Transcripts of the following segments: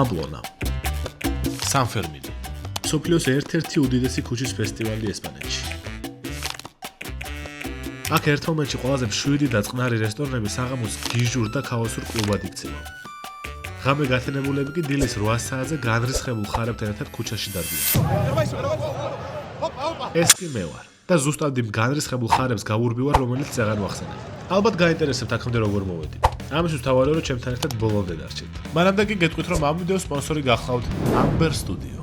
პამპლონა. სან-ფერმინო. მსოფლიოს ერთ-ერთი უდიდესი ქუჩის ფესტივალი ესპანეთში. აქ ერთ მომენტში ყველაზე მშვიდი და წყნარი რესტორნები საღამოს გიჟურ და ქაოსურ კლუბად იქცევა. ღამე გათენებულები კი დილის 8 საათზე განრისხებულ ხარებთან ერთად ქუჩაში დადიან. ეს კი მე ვარ და ზუსტად იმ განრისხებულ ხარებს გავურბივარ, რომელიც წეღარ ვახსენებ. ალბათ გაინტერესებთ აქამდე როგორ მოვედი. ამისთვის თავარია რომ ჩემთან ერთად ბოლომდე დარჩეთ. მანამდე კი გეტყვით რომ ამ ვიდეოს სპონსორი გახლავთ Amber Studio.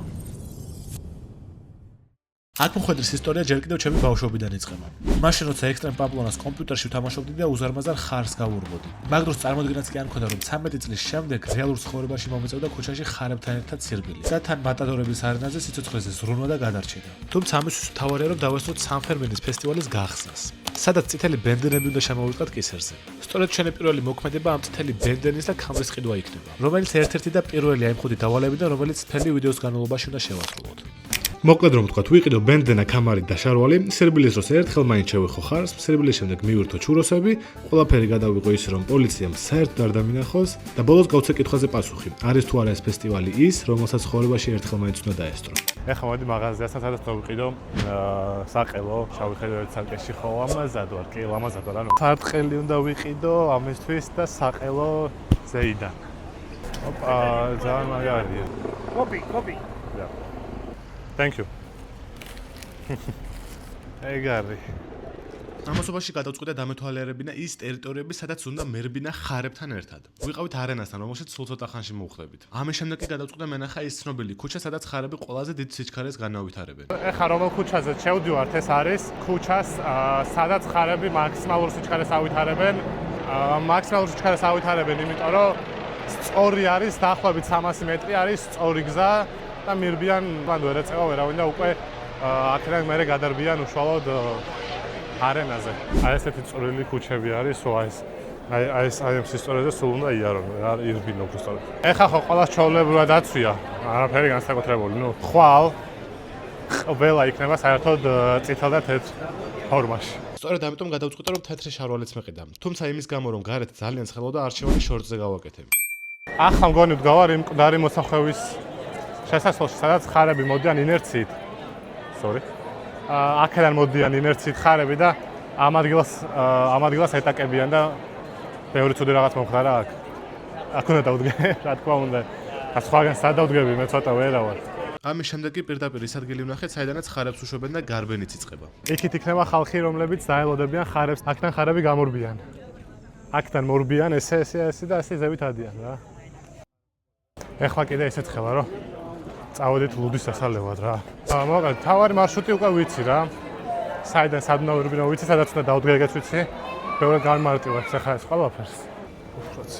აქ მოხვედრის ისტორია ჯერ კიდევ ჩემი ბავშვობიდან იწყება. მაშინ როცა ექსტრემ პამპლონას კომპიუტერში ვთამაშობდი და უზარმაზარ ხარს გავურბოდი. მაგ დროს წარმოდგენაც კი არ მქონდა რომ 13 წლის შემდეგ რეალურ ცხოვრებაში მომეწევდა ქუჩაში ხარებთან ერთად სირბილი. და თან მატადორების არენაზე სიცოცხლეზე ზრუნვა და გადარჩენა. თუმცა ამისთვის თავარია რომ დავესწროთ სან-ფერმინის ფესტივალის გახსნას. სადაც წითელი ბენდენები უნდა შემოვიწყოთ კისერზე. სწორედ ჩვენი პირველი მოქმედება ამ წითელი ბენდენის და ქამრის ყიდვა იქნება, რომელიც ერთ-ერთი და პირველი აი მხუდი დავალებიდან, რომელიც მთელი ვიდეოს განმავლობაში უნდა შევასრულოთ. მოკლედ რომ ვთქვათ, ვიყიდო ბენდენა, ქამარი და შარვალი, სირბილის დროს ერთხელ მაინც შევიხო ხარს, სირბილის შემდეგ მივირთო ჩუროსები, ყველაფერი გადავიღო ისე რომ პოლიციამ საერთოდ არ დამინახოს და ბოლოს გავცე კითხვაზე პასუხი. არის თუ არა ეს ფესტივალი ის, რომელსაც ცხოვრებაში ერთხელ მაინც უნდა დაესწრო. ეხლა მოდი მაღაზიასთან სადაც დავიყიდო საყელო, შევხედო ერთ სარკეში ხო ამაზად ვარ, კი ლამაზად ვარ, ანუ სარტყელი უნდა ვიყიდო ამისთვის და საყელო ზეიდან. ოპა, ძალიან მაგარია. კოპი. Thank you. ეგარი. ამასობაში გადავწყვიტე დამეთვალიერებინა ის ტერიტორიები, სადაც უნდა მერბინა ხარებთან ერთად. ვიყავით არენასთან, რომელშიც სულ ცოტა ხანში მოვხვდებით. ამის შემდეგ კი გადავწყვიტე მენახა ის ცნობილი ქუჩა, სადაც ხარები ყველაზე დიდ სიჩქარეს განავითარებენ. ეხლა რომელ ქუჩაზე შევდივართ, ეს არის ქუჩას, სადაც ხარები მაქსიმალურ სიჩქარეს ავითარებენ. მაქსიმალურ სიჩქარეს ავითარებენ, იმიტომ რომ სწორი არის, დაახლოებით 300 მეტრი არის სწორი გზა. და მირბიან, მან ვერ ეწევა ვერავინ და უკვე აქედან მერე გადარბიან უშუალოდ არენაზე. აი ესეთი წვრილი ქუჩები არის, აი ეს ისტორიაზე სულ უნდა იარონ, რა ირბინო უბრალოდ. ეხლა ხო ყველას ჩვეულებრივად აცვია, არაფერი განსაკუთრებული, ხვალ ყველა იქნება საერთოდ წითელ და თეთრ ფორმაში. სწორედ ამიტომ გადავწყვიტე რომ თეთრი შარვალიც მეყიდა. თუმცა იმის გამო რომ გარეთ ძალიან ცხელოდა, არჩევანი შორტზე გავაკეთე. ახლა მგონი ვდგავარ იმ მკვდარი მოსახვევის შესასვლელში, სადაც ხარები მოდიან ინერციით. აქედან მოდიან ინერციით ხარები და ამ ადგილას ეტაკებიან და ბევრი ცუდი რაღაც მომხდარა აქ. აქ უნდა დავდგე, რა თქმა უნდა. სხვაგან სად დავდგები, მე ცოტა ვერა ვარ. ამის შემდეგ კი პირდაპირ ის ადგილი ვნახეთ, საიდანაც ხარებს უშვებენ და გარბენიც იწყება. იქით იქნება ხალხი, რომლებიც დაელოდებიან ხარებს, აქთან ხარები გამორბიან. აქთან მორბიან, ესე და ასე ზევით ადიან რა. ეხლა კიდე ესეც ხელა რომ წავედით ლუდის დასალევად რა. მოგეთ, თავარი მარშრუტი უკვე ვიცი რა. საიდან სად უნდა ვირბინო ვიცი, სადაც უნდა დავდგე ეგეც ვიცი. ბევრად გამარტივებს ახლა ეს ყველაფერს. უბრალოდ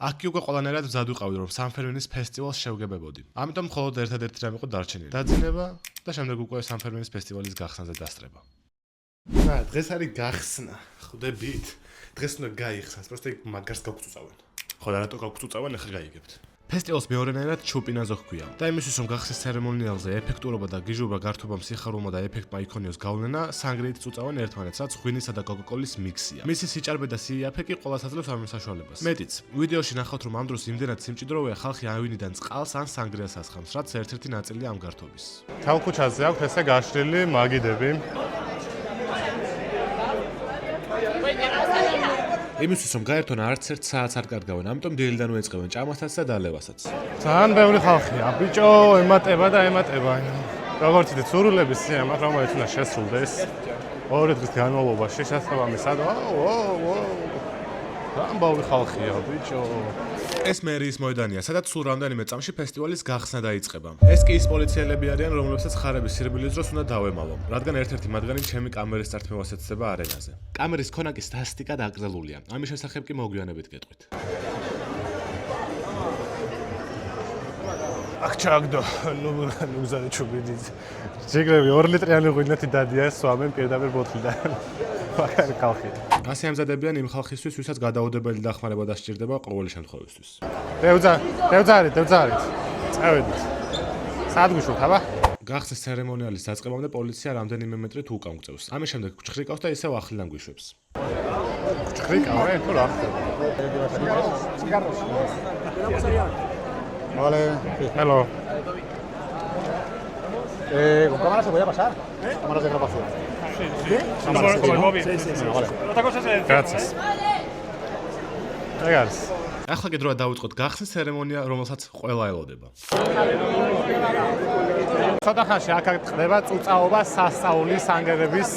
აქ კი უკვე ყველანაირად მზად ვიყავი რომ სან-ფერმინის ფესტივალს შევგებებოდი. ამიტომ მხოლოდ ერთადერთი რამ იყო დარჩენილი. დაძინება და შემდეგ უკვე სან-ფერმინის ფესტივალის გახსნაზე დასწრება. დღეს არის გახსნა. ხვდებით? დღეს უნდა გაიხსნას, просто იქ მაგარს გავწუწავენ. ხო და რატო გავწუწავენ, ახლა გაიგებთ. ფესტივალს მეორენაირად ჩუპინაზო ჰქვია. და იმისთვის რომ გახსნის ცერემონიალზე ეფექტურობა და გიჟურობა გართობამ სიხარულმა და ეფექტმა იქონიოს გავლენა, სანგრიით წუწავენ ერთმანეთს, რაც ღვინისა და კოკაკოლის მიქსია. მისი სიჭარბე და სიაფე კი ყველას აძლევს ამ საშუალებას. მეტიც, ვიდეოში ნახავთ რომ ამ დროს იმდენად სიმჭიდროვეა ხალხი ავინიდან წყალს ან სანგრიას ასხამს, რაც ერთ-ერთი ნაწილია ამ გართობის. თავ ქუჩაზე აქვს ესე გაშლილი მაგიდები. იმისთვის რომ გაერთონ არც ერთ საათს არ კარგავენ, ამიტომ დილიდან უეწყებენ ჭამასაც და დალევასაც. ძალიან ბევრი ხალხია, ბიჭო, ემატება და ემატება. როგორც იცით, სურვილების სიამაყ რომელიც უნდა შესრულდეს 2 დღის განმავლობაში შესაბამისად. ამბავი ხალხია, ბიჭო. ეს მერიის მოედანია, სადაც სულ რამდენიმე წამში ფესტივალის გახსნა დაიწყება. ეს კი ის პოლიციელები არიან, რომლებსაც ხარების სირბილის დროს უნდა დავემალო, რადგან ერთ-ერთი მათგანი ჩემი კამერის წართმევას ეცდება არენაზე. კამერის ქონა კი სტასტიკად აკრძალულია. ამის შესახებ კი მოგვიანებით გეტყვით. აქ ჩაგდო, ნუ გზარი ჩუბიდი. ჯეგრები 2 ლიტრიანი ღვინეთი დადია, სვამენ პირდაპირ ბოთლიდან. მაგარი ხალხი. ასე ამზადებიან იმ ხალხისთვის, ვისაც გადაუდებელი დახმარება დასჭირდება ყოველი შემთხვევისთვის. დევძარით. წავედით. სად გვიშურთ, აბა? გახსნის ცერემონიალის დაწყებამდე პოლიცია რამდენიმე მეტრით უკან გწევს. ამის შემდეგ ჩხრიკავს და ისევ ახლიდან გვიშვებს. ჩხრიკავე თუ რა ხდება? Vale. Hello. ¿Con cámara se podía pasar? Cámaras de grabación. Con el móvil. Sí. Vale. Otra cosa es el Gracias. Regards. ახლა კი დროა დავიწყოთ გახსნის ცერემონია, რომელსაც ყველა ელოდება. ცოტა ხანში აქ ხდება წუწაობა სასწაულის სანგერების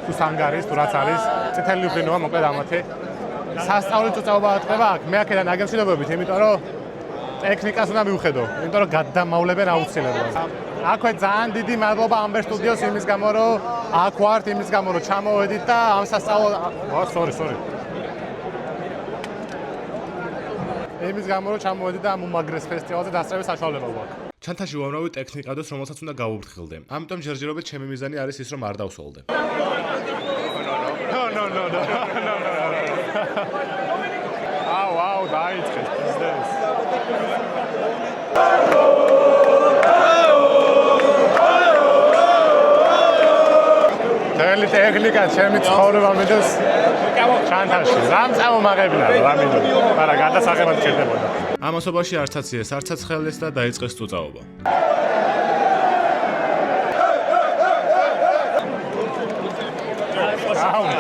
თუ სანგარის თუ რაც არის წითელი უბნოა მოკლედ ამათი სასწაულის წუწაობა ხდება აქ მე აქედან აგემშვიდობებით იმიტომ რომ ტექნიკას უნდა მივხედო იმიტომ რომ გადამავლებენ აუცილებლად აქვე ძალიან დიდი მადლობა ამბერ სტუდიოს იმის გამო რომ აქ ვართ იმის გამო რომ ჩამოვედით და ამ სასწაულ sorry იმის გამო რომ ჩამოვედით და ამ უმაგრეს ფესტივალზე დასწრების საშუალება გვაქვს ჩანთაში უამრავი ტექნიკა დოს, რომელსაც უნდა გავუფრთხილდე. ამიტომ ჯერჯერობით ჩემი მიზანი არის ის, რომ არ დავსოლდე. No. Wow, დაიწყეს ბიზნეს. თელი ტექნიკა ჩემი ცხოვრება მიდოს ჩანთაში. რამ წამომაღებინა რა მინდო. მაგრამ გადასაღებად ჩერდებოდა. ამასობაში არცაც იეს, არცაც ხელეს და დაიწყეს წუწაობა.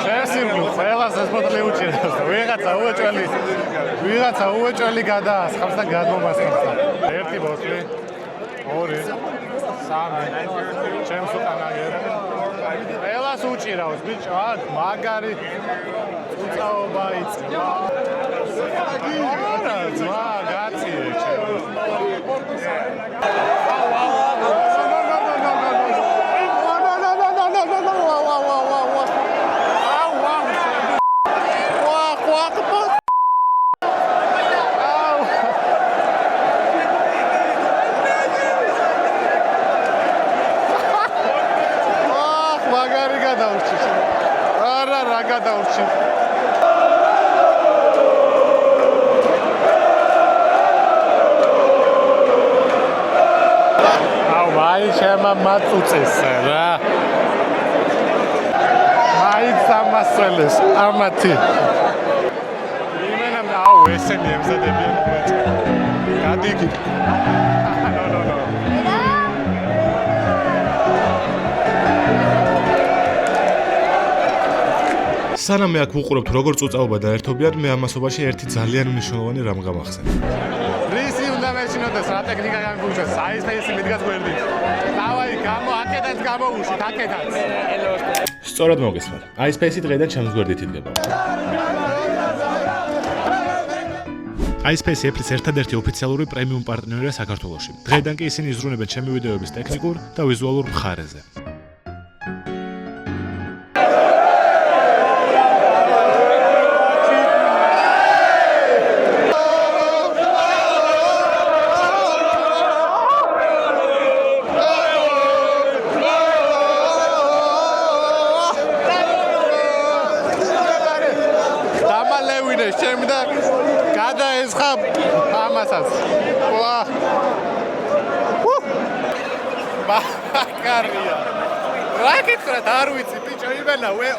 შესირგლო ყველას ეს ბოთლი უჭირავს და ვიღაცა უეჭველი გადაასხამს და გადმომასხამს და ერთი ბოთლი, ორი, სამი, ჩემს უკანაგერ ყველას უჭირავს ბიჭო აქ მაგარი წუწაობა იწყება არა ძმა გაციე ჩემო მაწუწეს რა მაიც ამასწელეს ამათი იმენა აუ ესენი ემზადებიან მომეწ გადიგი no სანამ მე აქ ვუყურებთ როგორ წუწაობა დაერთობიან მე ამასობაში ერთი ძალიან მნიშვნელოვანი რამ გამახსენე რისი უნდა მეჩინოდეს რა ტექნიკა გამიგუშოს აისპეისი მიდგას გვერდით დავაი გამო აკედაც გამოუშვით აკედაც სწორად მოგესმათ აისპეისი დღეიდან ჩემს გვერდით იდგება iSpace Apple-ის ერთადერთი ოფიციალური პრემიუმ პარტნიორია საქართველოში. დღეიდან კი ისინი იზრუნებენ ჩემი ვიდეოების ტექნიკურ და ვიზუალურ მხარეზე. Macaria. Racket for dar ვიცი ბიჭო იმენა ვე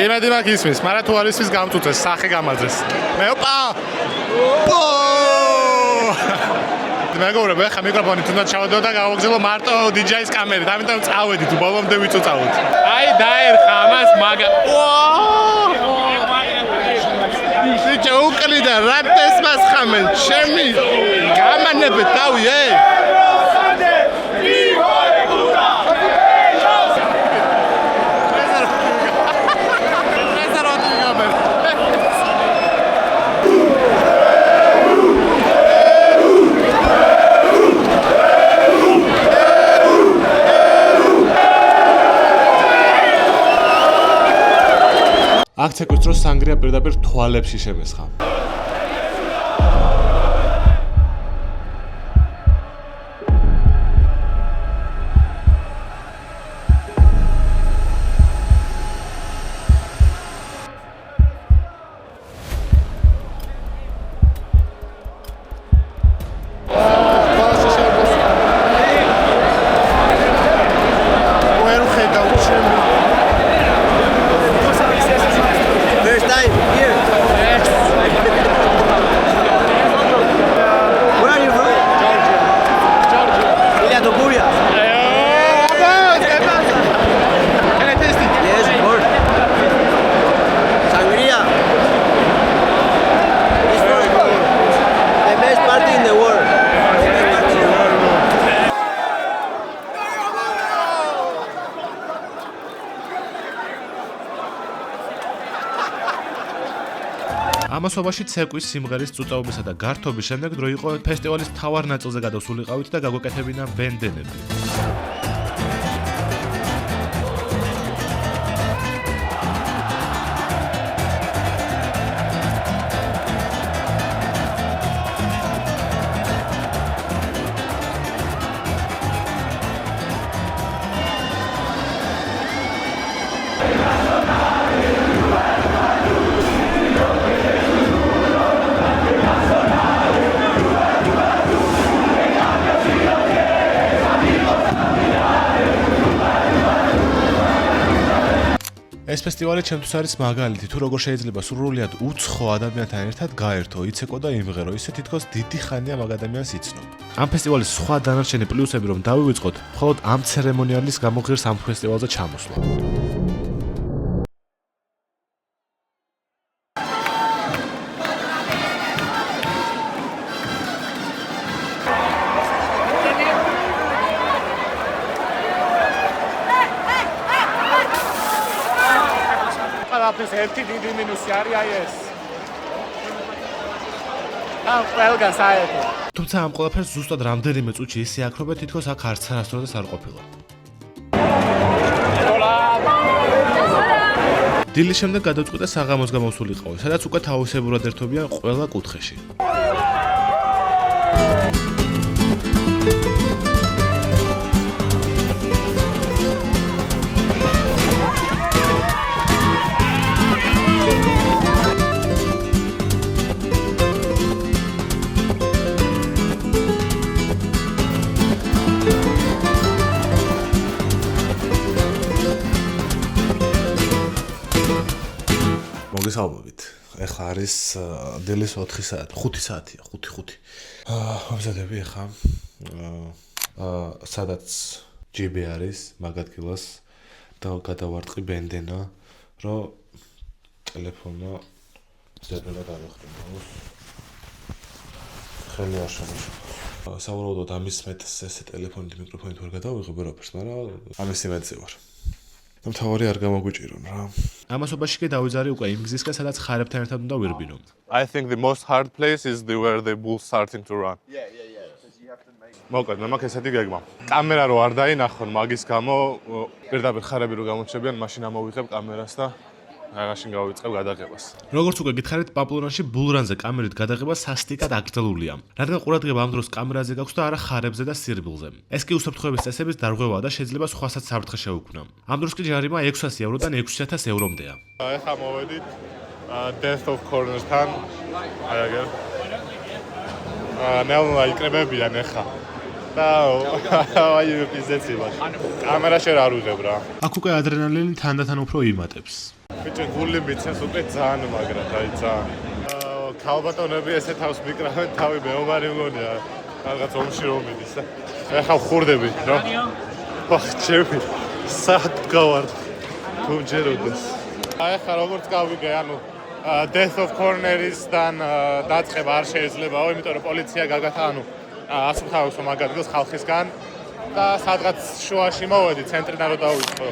იმედი მაქვს ისმის, მაგრამ თუ არ ისმის გამწუწეს, სახე გამაძეს. მე ოპა! მეგობრებო, ახლა მიკროფონი თუნდაც ჩავდო და გავაგზავნო მარტო DJ-ის კამერით, ამიტომ წავედით, ბოლომდე ვიწუწავოთ. აი დაერხა ამას მაგა. ბიჭო, უკლიდა რა ტესმას ხამენ, ჩემი გამანებეთ დავი, აქ ცეკვის დროს სანგრია პირდაპირ თვალებში შემესხა. ამასობაში ცეკვის, სიმღერის, წუწაობისა და გართობის შემდეგ დრო იყო ფესტივალის მთავარ ნაწილზე გადასულიყავით და გაგვეკეთებინა ბენდენები. ეს ფესტივალი ჩემთვის არის მაგალითი, თუ როგორ შეიძლება სრულიად უცხო ადამიანთან ერთად გაერთო, იცეკო და იმღერო, ისე თითქოს დიდი ხანია მაგ ადამიანს იცნობ. ამ ფესტივალის სხვა დანარჩენი პლუსები რომ დავივიწყოთ, მხოლოდ ამ ცერემონიალის გამო ღირს ამ ფესტივალზე ჩამოსვლა. ეს ერთი დიდი მინუსი არის აი ეს. ყველგან საერთოდ. თუმცა ამ ყველაფერს ზუსტად რამდენიმე წუთში ისე აკრობე, თითქოს აქ არც არასდროს არ ყოფილა. დილის შემდეგ გადავწყვიტე საღამოს გამოსულიყავი, სადაც უკვე თავისებურად ერთობიან ყველა კუთხეში. მოგესალმებით. ეხლა არის დილის 4 საათი, 5 საათია, 5. ვამზადები ეხლა. სადაც ჯიბი არის, მაგ ადგილას და გადავარტყი ბენდენა, რომ ტელეფონა ზედმეტად არ ვახტენოს. ხელი არ შემოშვა. სავარაუდოდ ამის მეტს ესე ტელეფონით მიკროფონით ვერ გადავიღებ ვერაფერს, მაგრამ ამის იმედზე ვარ. და მთავარი არ გამოგვიჭირონ რა. ამასობაში კი დავიძარი უკვე იმ გზისკენ, სადაც ხარებთან ერთად უნდა ვირბინო. I think the most hard place is where the bull starting to run. Yeah. Because you have to make. მოკლედ, მე მაქვს ესეთი გეგმა. კამერა რო არ დაინახონ, მაგის გამო პირდაპირ ხარები რო გამოჩებიან, მაშინ ამოვიღებ კამერას და რაღაცში გავიწყებ გადაღებას. როგორც უკვე გითხარით, პამპლონაში ბულრანზე კამერით გადაღება სასტიკად აკრძალულია. რადგან ყურადღება ამ დროს კამერაზე გაქვს და არა ხარებზე და სირბილზე. ეს კი უსაფრთხოების წესების დარღვევაა და შეიძლება სხვასაც საფრთხე შეუქმნა. ამ დროს კი ჯარიმა 600 ევროდან 6000 ევრომდეა. ეხლა მოვედით Death of Corners-თან. აი აგერ. ნელა იქნებებიან ეხლა. და აი პიზეცი ვარ. კამერაში არ უღებ რა. აქ უკვე ადრენალინი თანდათან უფრო იმატებს. ბიჭო გული მიცეს უკვე ძალიან მაგრად, აი ძალიან. ქალბატონები ესე თავს მიკრავენ, თავი მეომარი მგონია. რაღაც ომში რომ მიდის და ეხლა ხურდები რა. ვახჩები. საათ გავარ. თუ ჯეროდეს. აი ეხლა როგორც გავიგე, ანუ Death of Corners-თან დაწყება არ შეიძლებაო, იმიტომ რომ პოლიცია გაგათა, ანუ ასუფთავებსო მაგ ადგილს ხალხისგან და სადღაც შუაში მოვედი, ცენტრიდან რომ დავიწყო.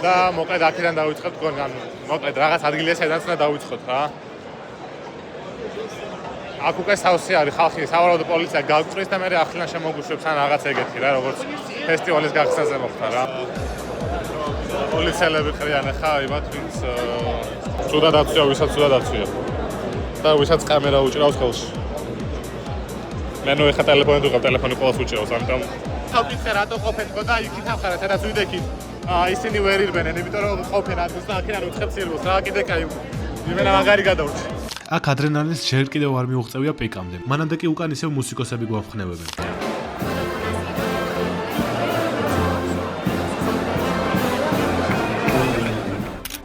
და მოკლედ აქედან დავიწყებ თქვენ, ანუ მოკლედ რაღაც ადგილია სადაც უნდა დავიწყოთ რა. აქ უკვე სავსე არის ხალხი, სავარაუდო პოლიცია გავწვრის და მე ახლიდან შემოგუშვებს ან რაღაც ეგეთი რა, როგორც ფესტივალის გახსნაზე მოხდა რა. პოლიციელები ყრიან ახლა იმათ, ვინც ცუდად აცვია, ვისაც ცუდად აცვია. და ვისაც კამერა უჭირავს ხელში. მე ნუ ეხა ტელეფონით ვიღებ, ტელეფონი ყოველს უჭირავს, ამიტომ თავკითხე რატო ყოფენ თქო და იქით ახლა სადაც ვიდექით. ისინი ვერ ირბენენ, იმიტომ რომ ყოფენ ადგილს და აქედან უცხებ სირბილს რა, კიდე კაი. იმენა მაგარი გადავრჩი. აქ ადრენალინს ჯერ კიდევ არ მიუღწევია პიკამდე. მანამდე კი უკან ისევ მუსიკოსები გვაფხნევებენ.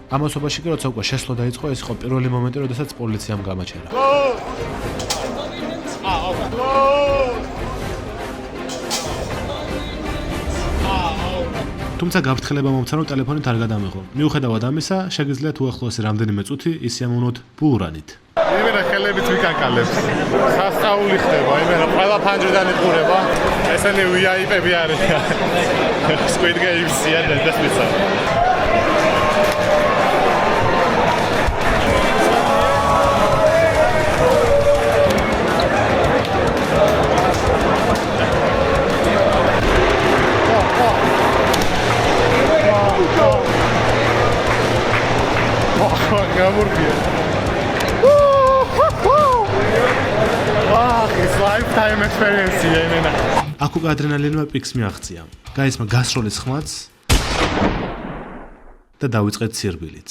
ამასობაში კი როცა უკვე შესვლა დაიწყო, ეს იყო პირველი მომენტი, როდესაც პოლიციამ გამაჩერა. თუმცა გაფრთხილება მომცა, რომ ტელეფონით არ გადამეღო. მიუხედავად ამისა, შეგიძლიათ უახლოესი რამდენიმე წუთი ისიამოვნოთ ბულრანით. იმენა ხელებით ვიკანკალებს. სასწაული ხდება, იმენა ყველა ფანჯრიდან იყურება. ესენი VIP-ები არიან. Squid Game-ია და დასმიცა. გამურბია. It's lifetime experience იმენა. აქ უკვე ადრენალინმა პიკს მიაღწია. გაიცმა გასროლის ხმაც და დავიწყეთ სირბილიც.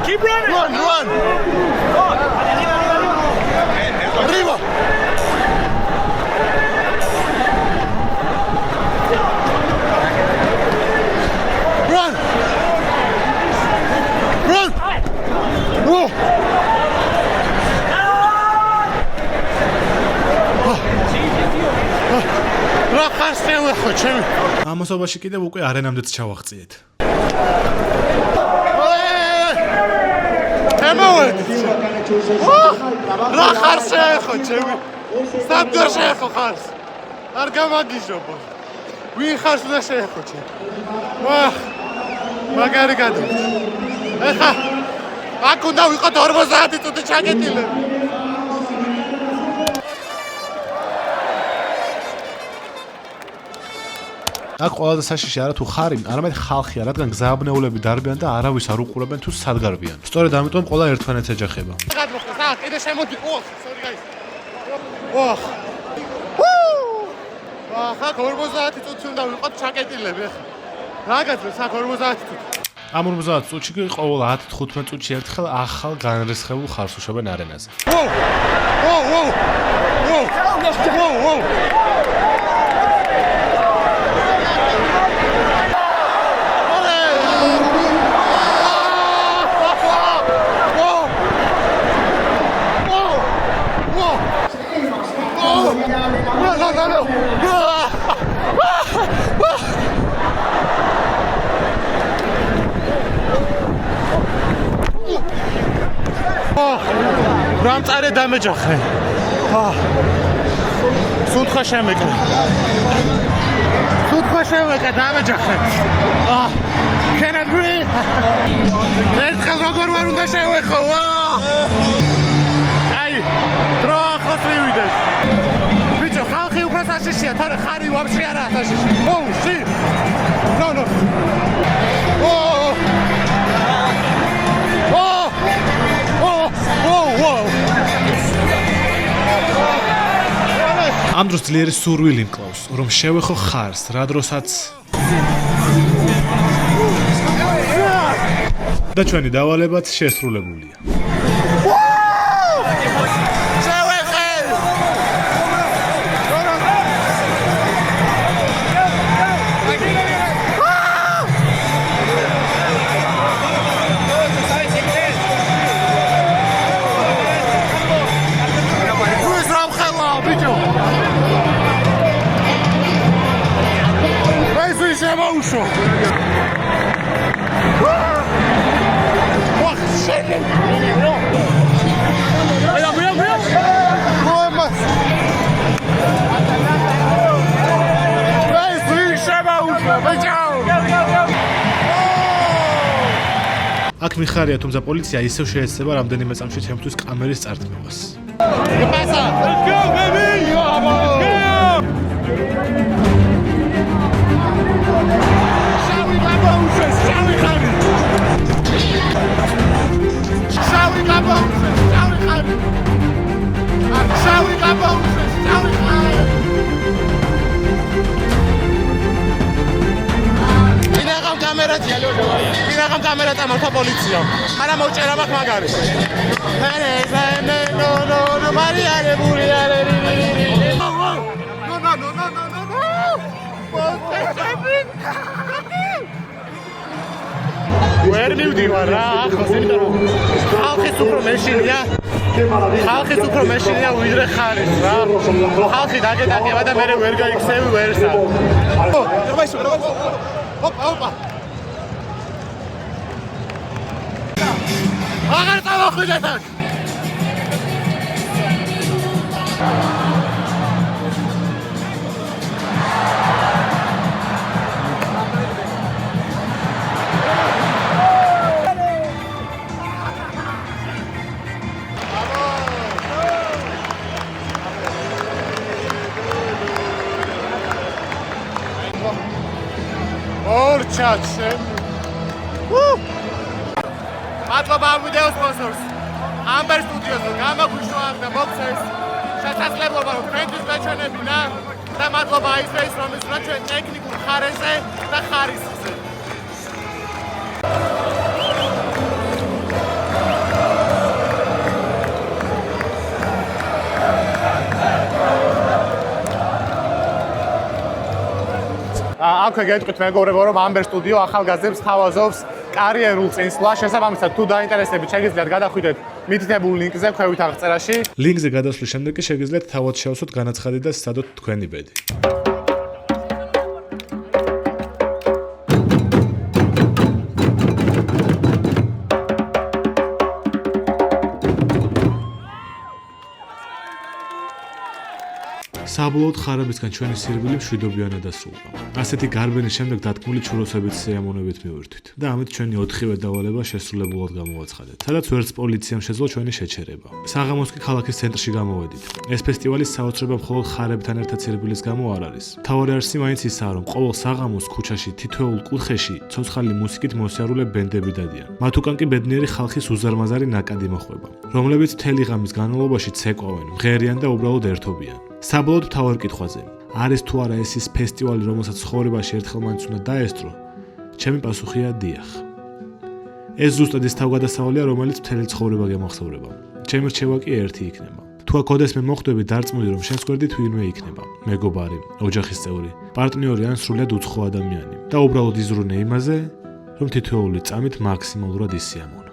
Keep running! Run! Arriba! Run! Oh! რა ხარშევა ხო ჩემი? ამასობაში კიდევ უკვე არენამდეც ჩავაღწიეთ. რა ხარშე ხო ჩემი? სამდარ შეეხო ხარს. არ გამაგიჟობო. ვინ ხარს უნდა შეეხო ჩემი? მაგარი გადავით. ეხა აქ უნდა ვიყოთ 50 წუთი ჩაგეტილები. აქ ყველაზე საშიში არა თუ ხარი, არამედ ხალხია, რადგან გზააბნეულები დარბიან და არავის არ უყურებენ თუ სად გარბიან. სწორედ ამიტომ ყველა ერთმანეთს ეჯახება. კიდე შემოდი. sorry guys. ხა 50 წუთი უნდა ვიყოთ ჩაკეტილები ახლა. რა გაძლევს აქ 50 წუთი? ამ 50 წუთში კი ყოველ 10-15 წუთში ერთხელ ახალ განრისხებულ ხარს უშვებენ არენაზე. რამწარე დამეჯახე. სუთხა შემეკრა. დამეჯახე. Cannot breathe. ერთხელ როგორ ვარ უნდა შევეხო. აი, დრო ახლოს მივიდეს. ბიჭო, ხალხი უფრო საშიშია, თორე ხარი ვაფშე არაა საშიში. shit. No. ამ დროს ძლიერი სურვილი მკლავს, რომ შევეხო ხარს, რა დროსაც და ჩვენი დავალებაც შესრულებულია. აქ მიხარია, თუმცა პოლიცია ისევ შეეცდება რამდენიმე წამში ჩემთვის კამერის წარდგმებას. Let's go, baby! ინაღამ კამერა წამართა პოლიციამ. არა მოუჭერა მაგ მაგარი. No, Mariare, Buriare. ვერ მივდივარ რა, ახლა იმიტომ რომ ხალხის უფრო მეშინია ვიდრე ხარის რა. ხალხი დაგედაღება და მე ვერ გაიქცევი ვერსა. ოპა. აღარ წავახვიდეთ აქ. ორჩაჩე. მადლობა ამ ვიდეოს სპონსორს. ამბერ სტუდიოზე გამოგვიშვა და მოგცეს შესაძლებლობა რომ თქვენთვის გაჩვენებინა და მადლობა აისრეის რომ ისურვებთ ჩვენ ტექნიკურ ხარეზე და ხარისხზე. აქვე გეტყვით მეგობრებო რომ ამბერ სტუდიო ახალგაზრდებს თავაზობს კარიერულ წინსვლას. შესაბამისად თუ დაინტერესებით შეგიძლიათ გადახვიდეთ მითითებულ ლინკზე ქვევით აღწერაში. ლინკზე გადასვლის შემდეგ კი შეგიძლიათ თავად შევსვათ განაცხადი და სცადოთ თქვენი ბედი. საბოლოოდ ხარებისგან ჩვენი სირბილი მშვიდობიანად დასრულდა. ასეთი გარბენის შემდეგ დათქმული ჩუროსებით სიამოვნებით მივირთვით და ამით ჩვენი 4-ვე დავალება შესრულებულად გამოვაცხადეთ, სადაც ვერც პოლიციამ შეძლო ჩვენი შეჩერება. საღამოს კი ქალაქის ცენტრში გამოვედით. ეს ფესტივალი საოცრება მხოლოდ ხარებთან ერთად სირბილის გამო არ არის. მთავარი არსი მაინც ისაა, რომ ყოველ საღამოს ქუჩაში თითოეულ კუთხეში ცოცხალი მუსიკით მოსიარულე ბენდები დადიან. მათ უკან კი ბედნიერი ხალხის უზარმაზარი ნაკადი მოხვება, რომლებიც მთელი ღამის განმავლობაში ცეკვავენ, მღერიან და უბრალოდ ერთობიან. საბოლოოდ მთავარ კითხვაზე, არის თუ არა ეს ის ფესტივალი, რომელსაც ცხოვრებაში ერთხელ მაინც უნდა დაესწრო? ჩემი პასუხია დიახ. ეს ზუსტად ის თავგადასავალია, რომელიც მთელი ცხოვრება გემახსოვრება. ჩემი რჩევა კი ერთი იქნება. თუ აქ ოდესმე მოხვდები, დარწმუნდი რომ შენს გვერდით ვინმე იქნება, მეგობარი, ოჯახის წევრი, პარტნიორი ან სრულიად უცხო ადამიანი და უბრალოდ იზრუნე იმაზე, რომ თითოეული წამით მაქსიმალურად ისიამოვნო.